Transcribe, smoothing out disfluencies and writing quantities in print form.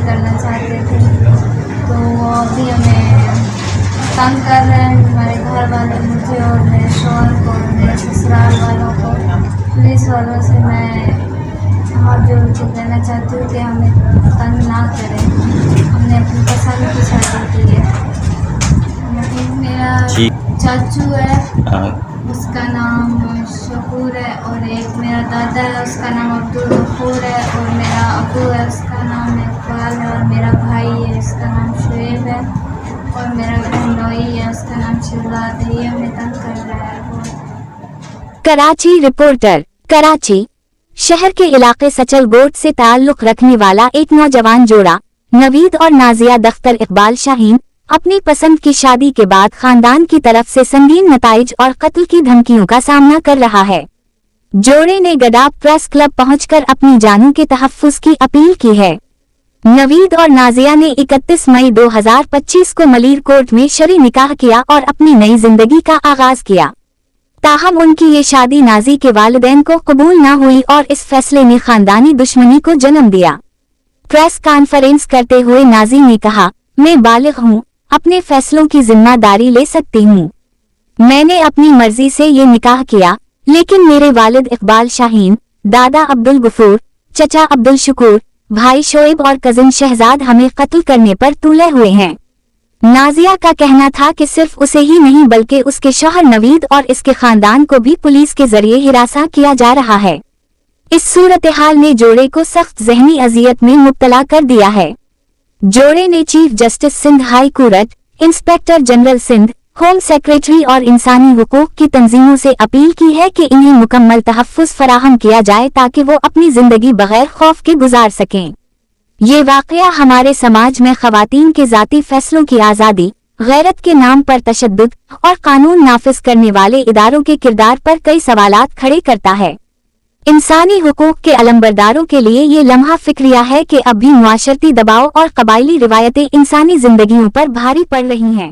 کرنا چاہتے تھے، تو وہ ابھی ہمیں تنگ کر رہے ہیں، ہمارے گھر والے مجھے اور میرے شوہر کو اور میرے سسرال والوں کو۔ پولیس والوں سے میں ہاتھ جوڑ کے کہنا چاہتی ہوں کہ ہمیں تنگ نہ کریں، ہم نے اپنی پسند کی شادی کی ہے۔ میرا جی چاچو ہے، اس کا نام شکور ہے، اور ایک میرا دادا ہے، اس کا نام عبدالغفور ہے، اور میرا ابو ہے، اس کا نام اقبال ہے، اور میرا بھائی ہے، اس کا نام شعیب ہے، اور میرا بہنوئی ہے، اس کا نام شہزاد ہے۔ یہ ہمیں تنگ کر رہا ہے بہت۔ کراچی رپورٹر۔ کراچی شہر کے علاقے سچل گوٹ سے تعلق رکھنے والا ایک نوجوان جوڑا نوید اور نازیہ دختر اقبال شاہین اپنی پسند کی شادی کے بعد خاندان کی طرف سے سنگین نتائج اور قتل کی دھمکیوں کا سامنا کر رہا ہے۔ جوڑے نے گڈاپ پریس کلب پہنچ کر اپنی جانوں کے تحفظ کی اپیل کی ہے۔ نوید اور نازیہ نے 31 مئی 2025 کو ملیر کورٹ میں شرعی نکاح کیا اور اپنی نئی زندگی کا آغاز کیا۔ تاہم ان کی یہ شادی نازی کے والدین کو قبول نہ ہوئی اور اس فیصلے نے خاندانی دشمنی کو جنم دیا۔ پریس کانفرنس کرتے ہوئے نازی نے کہا، میں بالغ ہوں، اپنے فیصلوں کی ذمہ داری لے سکتی ہوں۔ میں نے اپنی مرضی سے یہ نکاح کیا، لیکن میرے والد اقبال شاہین، دادا عبدالغفور، چچا عبدالشکور، بھائی شعیب اور کزن شہزاد ہمیں قتل کرنے پر تلے ہوئے ہیں۔ نازیہ کا کہنا تھا کہ صرف اسے ہی نہیں بلکہ اس کے شوہر نوید اور اس کے خاندان کو بھی پولیس کے ذریعے ہراساں کیا جا رہا ہے۔ اس صورتحال نے جوڑے کو سخت ذہنی اذیت میں مبتلا کر دیا ہے۔ جوڑے نے chief justice Sindh high court, inspector general Sindh, home secretary اور انسانی حقوق کی تنظیموں سے اپیل کی ہے کہ انہیں مکمل تحفظ فراہم کیا جائے تاکہ وہ اپنی زندگی بغیر خوف کے گزار سکیں۔ یہ واقعہ ہمارے سماج میں خواتین کے ذاتی فیصلوں کی آزادی، غیرت کے نام پر تشدد اور قانون نافذ کرنے والے اداروں کے کردار پر کئی سوالات کھڑے کرتا ہے۔ انسانی حقوق کے علمبرداروں کے لیے یہ لمحہ فکریہ ہے کہ اب بھی معاشرتی دباؤ اور قبائلی روایتیں انسانی زندگیوں پر بھاری پڑ رہی ہیں۔